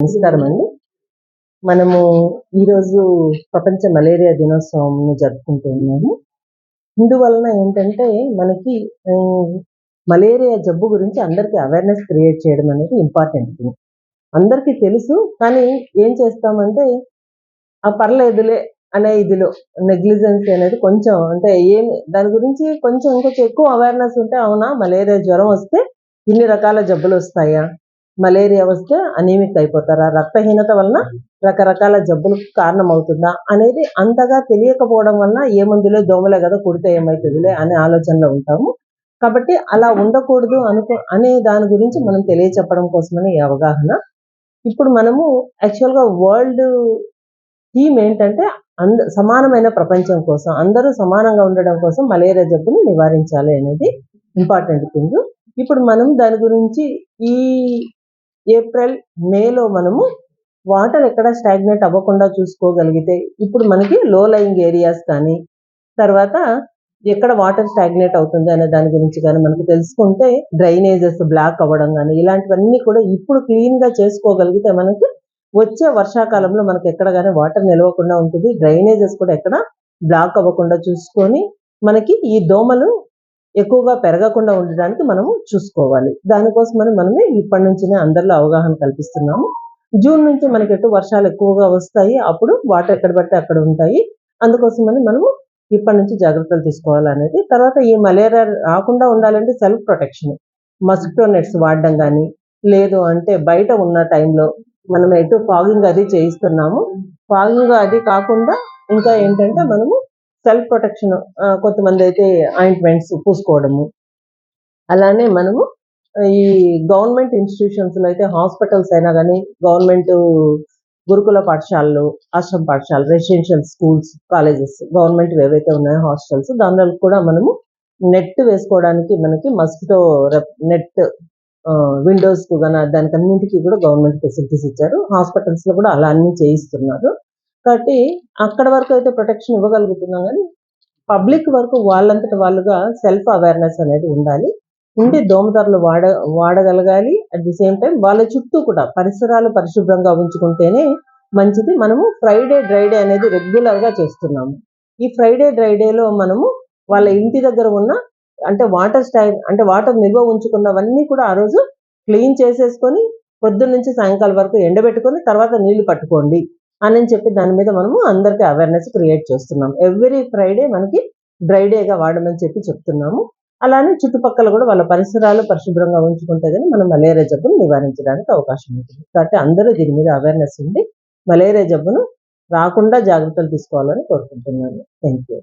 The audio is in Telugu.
నమస్కారం అండి. మనము ఈరోజు ప్రపంచ మలేరియా దినోత్సవం జరుపుకుంటూ ఉన్నాము. ఇందువలన ఏంటంటే మనకి మలేరియా జబ్బు గురించి అందరికీ అవేర్నెస్ క్రియేట్ చేయడం అనేది ఇంపార్టెంట్ థింగ్. అందరికీ తెలుసు, కానీ ఏం చేస్తామంటే పర్లేదులే అనే ఇదిలో నెగ్లిజెన్సీ అనేది కొంచెం, అంటే దాని గురించి కొంచెం ఇంకొంచెం ఎక్కువ అవేర్నెస్ ఉంటే, అవునా మలేరియా జ్వరం వస్తే ఇన్ని రకాల జబ్బులు వస్తాయా, మలేరియా వస్తే అనీమిక్ అయిపోతారా, రక్తహీనత వలన రకరకాల జబ్బులకు కారణం అవుతుందా అనేది అంతగా తెలియకపోవడం వలన ఏ మందులే దోమలే కదా కుడితే ఏమవుతుందిలే అనే ఆలోచనలో ఉంటాము. కాబట్టి అలా ఉండకూడదు అనే దాని గురించి మనం తెలియచెప్పడం కోసమని ఈ అవగాహన. ఇప్పుడు మనము యాక్చువల్గా వరల్డ్ థీమ్ ఏంటంటే సమానమైన ప్రపంచం కోసం, అందరూ సమానంగా ఉండడం కోసం మలేరియా జబ్బును నివారించాలి అనేది ఇంపార్టెంట్ థింగ్. ఇప్పుడు మనం దాని గురించి ఈ ఏప్రిల్ మేలో మనము వాటర్ ఎక్కడ స్టాగ్నేట్ అవ్వకుండా చూసుకోగలిగితే, ఇప్పుడు మనకి లో లయింగ్ ఏరియాస్ కానీ, తర్వాత ఎక్కడ వాటర్ స్టాగ్నేట్ అవుతుంది అనే దాని గురించి కానీ మనకు తెలుసుకుంటే, డ్రైనేజెస్ బ్లాక్ అవ్వడం కానీ ఇలాంటివన్నీ కూడా ఇప్పుడు క్లీన్గా చేసుకోగలిగితే మనకి వచ్చే వర్షాకాలంలో మనకి ఎక్కడ కానీ వాటర్ నిలవకుండా ఉంటుంది. డ్రైనేజెస్ కూడా ఎక్కడ బ్లాక్ అవ్వకుండా చూసుకొని మనకి ఈ దోమలు ఎక్కువగా పెరగకుండా ఉండడానికి మనము చూసుకోవాలి. దానికోసమని మనమే ఇప్పటి నుంచినే అందరిలో అవగాహన కల్పిస్తున్నాము. జూన్ నుంచి మనకి ఎటు వర్షాలు ఎక్కువగా వస్తాయి, అప్పుడు వాటర్ ఎక్కడ పడితే అక్కడ ఉంటాయి. అందుకోసమని మనము ఇప్పటి నుంచి జాగ్రత్తలు తీసుకోవాలనేది. తర్వాత ఈ మలేరియా రాకుండా ఉండాలంటే సెల్ఫ్ ప్రొటెక్షన్, మస్కిటో నెట్స్ వాడడం కానీ, లేదు అంటే బయట ఉన్న టైంలో మనం ఎటు ఫాగింగ్ అది చేయిస్తున్నాము. ఫాగింగ్ అది కాకుండా ఇంకా ఏంటంటే మనము సెల్ఫ్ ప్రొటెక్షన్, కొంతమంది అయితే ఆయింట్మెంట్స్ పూసుకోవడము. అలానే మనము ఈ గవర్నమెంట్ ఇన్స్టిట్యూషన్స్లో అయితే హాస్పిటల్స్ అయినా కానీ, గవర్నమెంట్ గురుకుల పాఠశాలలు, ఆశ్రమ పాఠశాల, రెసిడెన్షియల్ స్కూల్స్, కాలేజెస్, గవర్నమెంట్ ఏవైతే ఉన్నాయో హాస్టల్స్, దానిలో కూడా మనము నెట్ వేసుకోవడానికి మనకి మస్కిటో నెట్ విండోస్కు కానీ దానికి అన్నింటికి కూడా గవర్నమెంట్ ఫెసిలిటీస్ ఇచ్చారు. హాస్పిటల్స్లో కూడా అలా అన్నీ చేయిస్తున్నారు. కాబట్టి అక్కడ వరకు అయితే ప్రొటెక్షన్ ఇవ్వగలుగుతున్నాం, కానీ పబ్లిక్ వరకు వాళ్ళంతట వాళ్ళుగా సెల్ఫ్ అవేర్నెస్ అనేది ఉండాలి. ఉండి దోమతెరలు వాడగలగాలి. అట్ ది సేమ్ టైం వాళ్ళ చుట్టూ కూడా పరిసరాలు పరిశుభ్రంగా ఉంచుకుంటేనే మంచిది. మనము ఫ్రైడే డ్రై డే అనేది రెగ్యులర్గా చేస్తున్నాము. ఈ ఫ్రైడే డ్రై డేలో మనము వాళ్ళ ఇంటి దగ్గర ఉన్న వాటర్ నిల్వ ఉంచుకున్నవన్నీ కూడా ఆ రోజు క్లీన్ చేసేసుకొని పొద్దున్న నుంచి సాయంకాలం వరకు ఎండబెట్టుకొని తర్వాత నీళ్లు పట్టుకోండి అని చెప్పి దాని మీద మనము అందరికీ అవేర్నెస్ క్రియేట్ చేస్తున్నాం. ఎవ్రీ ఫ్రైడే మనకి డ్రై డేగా వాడమని చెప్తున్నాము. అలానే చుట్టుపక్కల కూడా వాళ్ళ పరిసరాలు పరిశుభ్రంగా ఉంచుకుంటే కానీ మనం మలేరియా జబ్బును నివారించడానికి అవకాశం ఉంటుంది. కాబట్టి అందరూ దీని మీద అవేర్నెస్ ఉండి మలేరియా జబ్బును రాకుండా జాగ్రత్తలు తీసుకోవాలని కోరుకుంటున్నాను. Thank you.